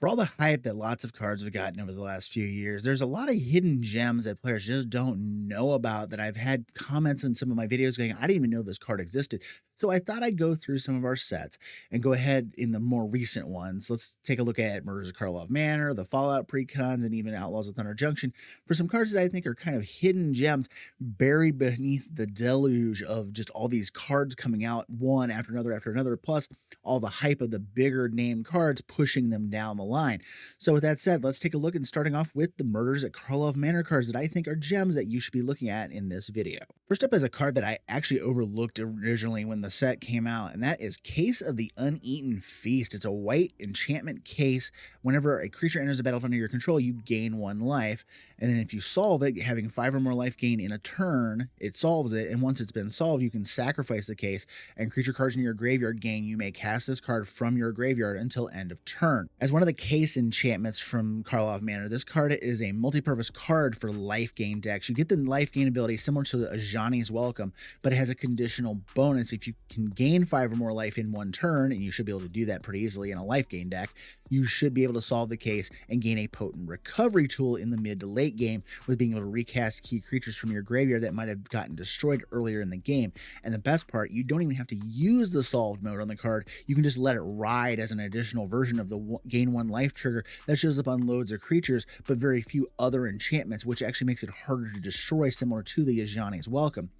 For all the hype that lots of cards have gotten over the last few years, there's a lot of hidden gems that players just don't know about that I've had comments in some of my videos going, I didn't even know this card existed. So I thought I'd go through some of our sets and go ahead in the more recent ones. Let's take a look at Murders of Karlov Manor, the Fallout precons, and even Outlaws of Thunder Junction for some cards that I think are kind of hidden gems buried beneath the deluge of just all these cards coming out one after another, plus all the hype of the bigger name cards pushing them down the line. So with that said, let's take a look and starting off with the Murders at Karlov Manor cards that I think are gems that you should be looking at in this video. First up is a card that I actually overlooked originally when the set came out, and that is Case of the Uneaten Feast. It's a white enchantment case. Whenever a creature enters the battlefield under your control, you gain 1 life, and then if you solve it, having 5 or more life gain in a turn, it solves it, and once it's been solved, you can sacrifice the case, and creature cards in your graveyard gain. You may cast this card from your graveyard until end of turn. As one of the case enchantments from Karlov Manor, this card is a multi-purpose card for life gain decks. You get the life gain ability similar to a Johnny's Welcome, but it has a conditional bonus. If you can gain 5 or more life in 1 turn, and you should be able to do that pretty easily in a life gain deck, you should be able to solve the case and gain a potent recovery tool in the mid to late game with being able to recast key creatures from your graveyard that might have gotten destroyed earlier in the game. And the best part, you don't even have to use the solved mode on the card. You can just let it ride as an additional version of the gain 1 life trigger that shows up on loads of creatures, but very few other enchantments, which actually makes it harder to destroy, similar to the Ajani's Welcome.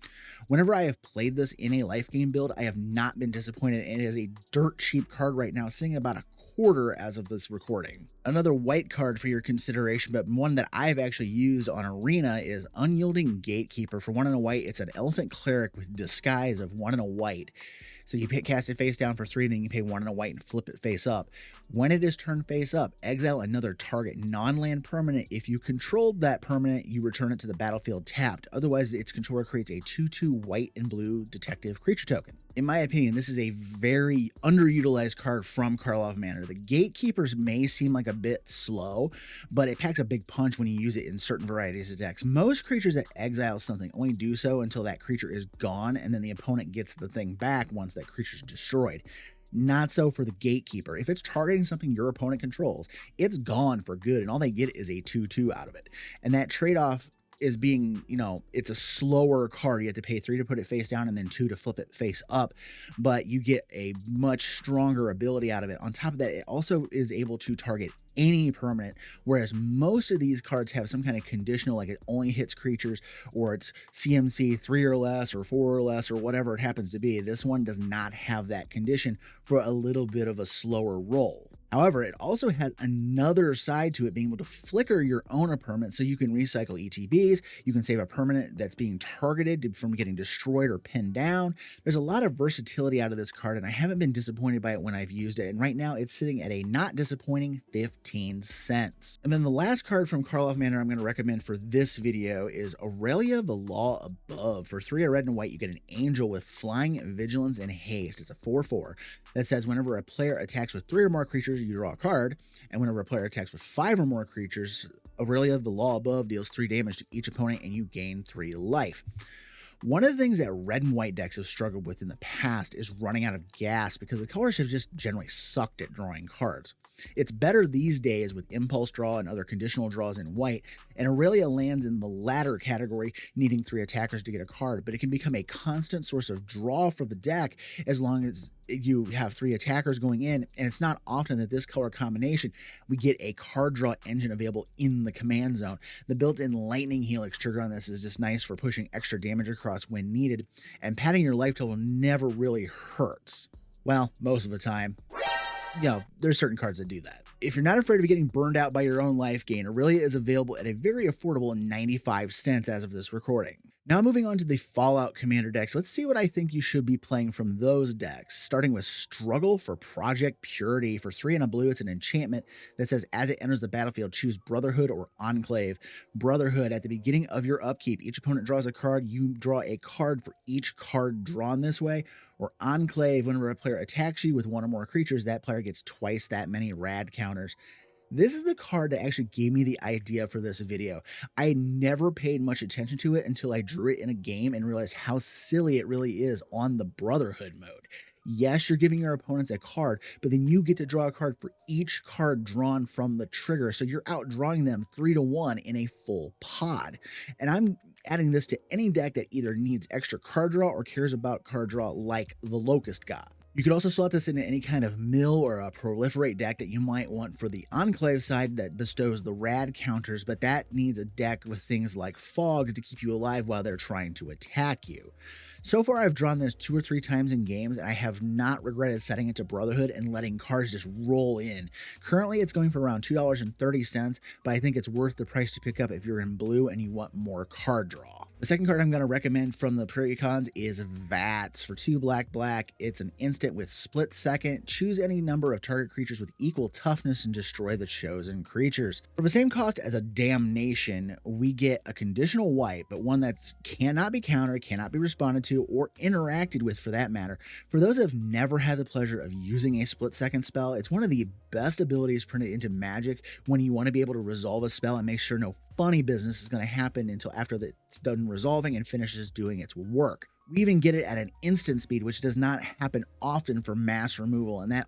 Whenever I have played this in a life game build, I have not been disappointed, and it is a dirt cheap card right now, sitting at about a quarter as of this recording. Another white card for your consideration, but one that I've actually used on Arena, is Unyielding Gatekeeper. For 1 and a white, it's an Elephant Cleric with Disguise of 1 and a white. So you cast it face down for 3, then you pay 1 and a white and flip it face up. When it is turned face up, exile another target non-land permanent. If you controlled that permanent, you return it to the battlefield tapped. Otherwise, its controller creates a 2/2 white and blue detective creature token. In my opinion, this is a very underutilized card from Karlov Manor. The Gatekeepers may seem like a bit slow, but it packs a big punch when you use it in certain varieties of decks. Most creatures that exile something only do so until that creature is gone, and then the opponent gets the thing back once that creature is destroyed. Not so for the Gatekeeper. If it's targeting something your opponent controls, it's gone for good, and all they get is a 2/2 out of it. And that trade-off is being, it's a slower card. You have to pay 3 to put it face down and then 2 to flip it face up, but you get a much stronger ability out of it. On top of that, it also is able to target any permanent, whereas most of these cards have some kind of conditional, like it only hits creatures, or it's CMC 3 or less, or 4 or less, or whatever it happens to be. This one does not have that condition for a little bit of a slower roll. However, it also has another side to it, being able to flicker your own permanent, so you can recycle ETBs, you can save a permanent that's being targeted from getting destroyed or pinned down. There's a lot of versatility out of this card, and I haven't been disappointed by it when I've used it, and right now it's sitting at a not disappointing 15 cents. And then the last card from Karlov Manor I'm going to recommend for this video is Aurelia the Law Above. For 3 red and white, you get an angel with flying, vigilance, and haste. It's a 4/4 that says whenever a player attacks with 3 or more creatures, you draw a card, and whenever a player attacks with 5 or more creatures, Aurelia the Law Above deals 3 damage to each opponent, and you gain 3 life. One of the things that red and white decks have struggled with in the past is running out of gas, because the colors have just generally sucked at drawing cards. It's better these days with impulse draw and other conditional draws in white, and Aurelia lands in the latter category, needing 3 attackers to get a card, but it can become a constant source of draw for the deck as long as you have 3 attackers going in, and it's not often that this color combination, we get a card draw engine available in the command zone. The built-in Lightning Helix trigger on this is just nice for pushing extra damage across when needed, and padding your life total never really hurts. Well, most of the time. There's certain cards that do that. If you're not afraid of getting burned out by your own life gain, Aurelia is available at a very affordable 95 cents as of this recording. Now moving on to the Fallout Commander decks, let's see what I think you should be playing from those decks, starting with Struggle for Project Purity. For 3 and a blue, it's an enchantment that says as it enters the battlefield, choose Brotherhood or Enclave. Brotherhood, at the beginning of your upkeep, each opponent draws a card, you draw a card for each card drawn this way. Or Enclave, whenever a player attacks you with 1 or more creatures, that player gets twice that many rad counters. This is the card that actually gave me the idea for this video. I never paid much attention to it until I drew it in a game and realized how silly it really is on the Brotherhood mode. Yes, you're giving your opponents a card, but then you get to draw a card for each card drawn from the trigger. So you're outdrawing them 3-1 in a full pod. And I'm adding this to any deck that either needs extra card draw or cares about card draw like the Locust God. You could also slot this into any kind of mill or a proliferate deck that you might want for the Enclave side that bestows the rad counters, but that needs a deck with things like fogs to keep you alive while they're trying to attack you. So far, I've drawn this 2 or 3 times in games, and I have not regretted setting it to Brotherhood and letting cards just roll in. Currently, it's going for around $2.30, but I think it's worth the price to pick up if you're in blue and you want more card draw. The second card I'm going to recommend from the Precons is Vats. For 2 black, it's an instant with split second. Choose any number of target creatures with equal toughness and destroy the chosen creatures. For the same cost as a Damnation, we get a conditional wipe, but one that cannot be countered, cannot be responded to, or interacted with for that matter. For those who have never had the pleasure of using a split second spell, it's one of the best abilities printed into Magic when you want to be able to resolve a spell and make sure no funny business is going to happen until after it's done resolving and finishes doing its work. We even get it at an instant speed, which does not happen often for mass removal, and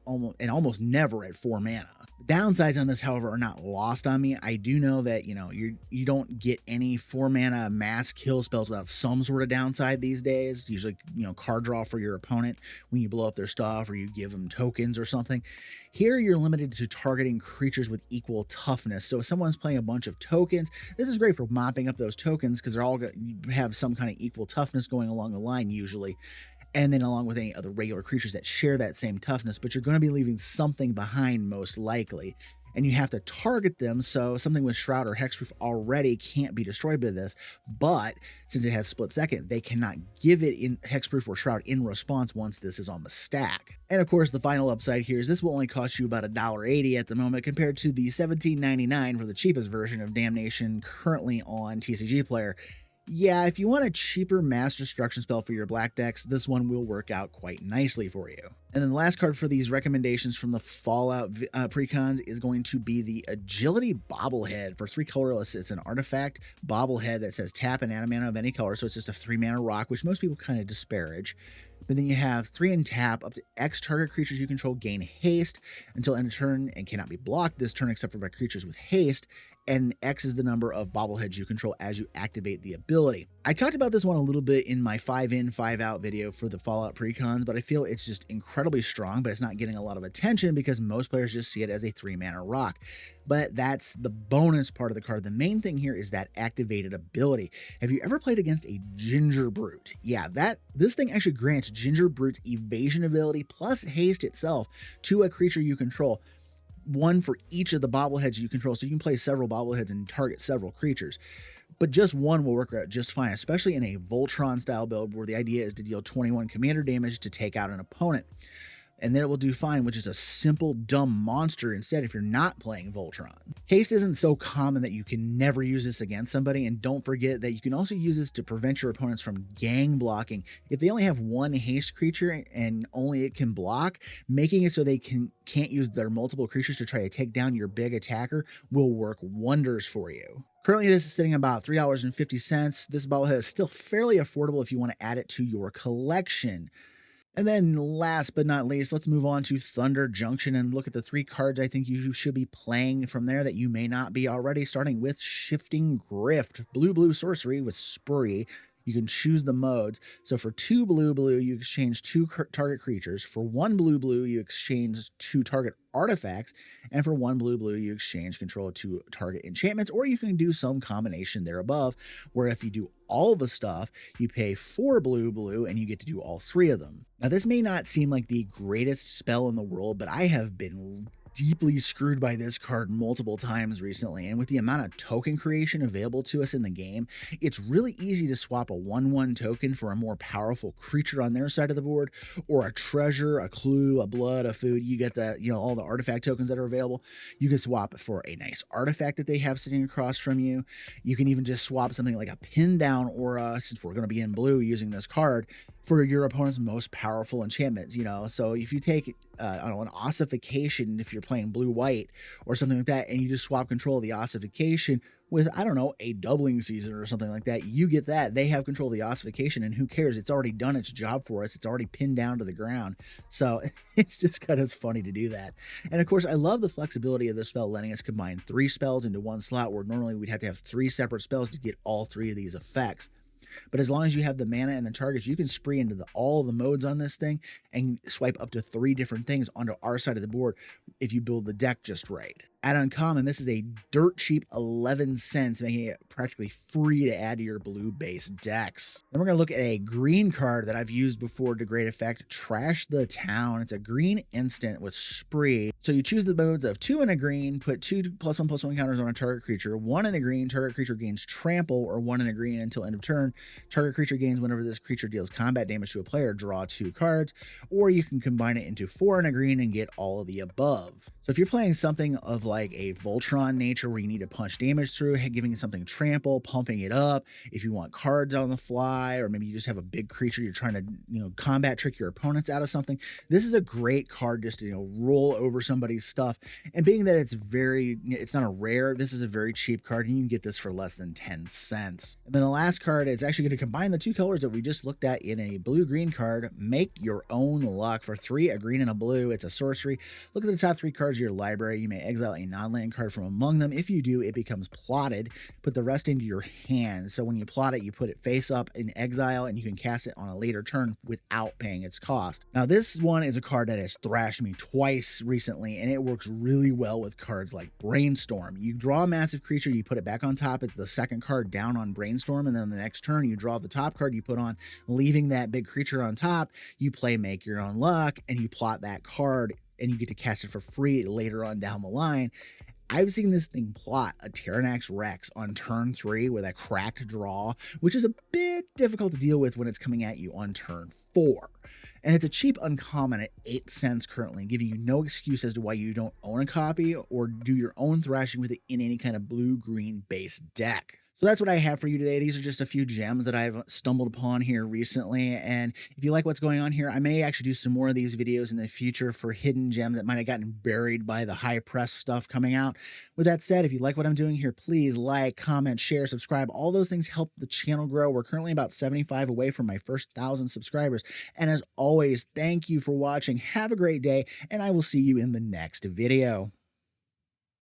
almost never at 4 mana. The downsides on this, however, are not lost on me. I do know that you don't get any 4 mana mass kill spells without some sort of downside these days. Usually, card draw for your opponent when you blow up their stuff or you give them tokens or something. Here, you're limited to targeting creatures with equal toughness. So if someone's playing a bunch of tokens, this is great for mopping up those tokens because they're all going to have some kind of equal toughness going along the line usually. And then along with any other regular creatures that share that same toughness, but you're going to be leaving something behind most likely. And you have to target them, so something with Shroud or Hexproof already can't be destroyed by this, but since it has split second, they cannot give it in Hexproof or Shroud in response once this is on the stack. And of course, the final upside here is this will only cost you about $1.80 at the moment compared to the $17.99 for the cheapest version of Damnation currently on TCG Player. Yeah, if you want a cheaper mass destruction spell for your black decks, this one will work out quite nicely for you. And then the last card for these recommendations from the Fallout Precons is going to be the Agility Bobblehead. For 3 colorless, it's an artifact bobblehead that says tap and add a mana of any color, so it's just a 3 mana rock, which most people kind of disparage. But then you have 3 and tap, up to X target creatures you control gain haste until end of turn and cannot be blocked this turn except for by creatures with haste. And X is the number of bobbleheads you control as you activate the ability. I talked about this one a little bit in my 5 in, 5 out video for the Fallout Precons, but I feel it's just incredibly strong, but it's not getting a lot of attention because most players just see it as a 3 mana rock. But that's the bonus part of the card. The main thing here is that activated ability. Have you ever played against a Ginger Brute? Yeah, this thing actually grants Ginger Brute's evasion ability plus haste itself to a creature you control. One for each of the bobbleheads you control, so you can play several bobbleheads and target several creatures. But just one will work out just fine, especially in a Voltron style build where the idea is to deal 21 commander damage to take out an opponent. And then it will do fine, which is a simple, dumb monster instead if you're not playing Voltron. Haste isn't so common that you can never use this against somebody, and don't forget that you can also use this to prevent your opponents from gang blocking. If they only have 1 haste creature and only it can block, making it so they can't use their multiple creatures to try to take down your big attacker will work wonders for you. Currently, this is sitting about $3.50. This bobblehead is still fairly affordable if you want to add it to your collection. And then last but not least, let's move on to Thunder Junction and look at the 3 cards I think you should be playing from there that you may not be already, starting with Shifting Grift. Blue sorcery with Spree. You can choose the modes. So for 2 blue, you exchange 2 target creatures. For 1 blue, you exchange 2 target artifacts. And for 1 blue, you exchange control of 2 target enchantments, or you can do some combination there above, where if you do all the stuff, you pay 4 blue, and you get to do all 3 of them. Now, this may not seem like the greatest spell in the world, but I have been deeply screwed by this card multiple times recently, and with the amount of token creation available to us in the game, it's really easy to swap a 1/1 token for a more powerful creature on their side of the board, or a treasure, a clue, a blood, a food. You get the, all the artifact tokens that are available. You can swap it for a nice artifact that they have sitting across from you. You can even just swap something like a pin down aura, since we're going to be in blue using this card, for your opponent's most powerful enchantments, you know. So if you take, I don't know, an ossification, if you're playing blue-white or something like that, and you just swap control of the ossification with, I don't know, a doubling season or something like that, you get that. They have control of the ossification, and who cares? It's already done its job for us. It's already pinned down to the ground. So it's just kind of funny to do that. And of course, I love the flexibility of the spell, letting us combine 3 spells into one slot, where normally we'd have to have 3 separate spells to get all 3 of these effects. But as long as you have the mana and the targets, you can spree into all the modes on this thing and swipe up to 3 different things onto our side of the board if you build the deck just right. At uncommon, this is a dirt cheap 11 cents, making it practically free to add to your blue base decks. Then we're going to look at a green card that I've used before to great effect, Trash the Town. It's a green instant with spree. So you choose the modes of 2 and a green, put 2+1/+1 counters on a target creature, 1 and a green, target creature gains trample, or 1 and a green until end of turn. Target creature gains whenever this creature deals combat damage to a player, draw 2 cards, or you can combine it into 4 and a green and get all of the above. So if you're playing something of like a Voltron nature where you need to punch damage through, giving something trample, pumping it up, if you want cards on the fly, or maybe you just have a big creature you're trying to, you know, combat trick your opponents out of something, this is a great card just to, you know, roll over somebody's stuff. And being that it's not a rare, this is a very cheap card, and you can get this for less than 10 cents. And then the last card is actually going to combine the 2 colors that we just looked at in a blue-green card, Make Your Own Luck. For 3, a green and a blue, it's a sorcery. Look at the top 3 cards of your library. You may exile a non-land card from among them. If you do, it becomes plotted. Put the rest into your hand. So when you plot it, you put it face up in exile, and you can cast it on a later turn without paying its cost. Now, this one is a card that has thrashed me twice recently, and it works really well with cards like Brainstorm. You draw a massive creature, you put it back on top. It's the second card down on Brainstorm, and then the next turn, you draw the top card you put on, leaving that big creature on top. You play Make Your Own Luck, and you plot that card, and you get to cast it for free later on down the line. I've seen this thing plot a Tyrannax Rex on turn 3 with a cracked draw, which is a bit difficult to deal with when it's coming at you on turn 4. And it's a cheap uncommon at 8 cents currently, giving you no excuse as to why you don't own a copy or do your own thrashing with it in any kind of blue-green base deck. So that's what I have for you today. These are just a few gems that I've stumbled upon here recently. And if you like what's going on here, I may actually do some more of these videos in the future for hidden gems that might have gotten buried by the high press stuff coming out. With that said, if you like what I'm doing here, please like, comment, share, subscribe. All those things help the channel grow. We're currently about 75 away from my first 1,000 subscribers. And as always, thank you for watching. Have a great day, and I will see you in the next video.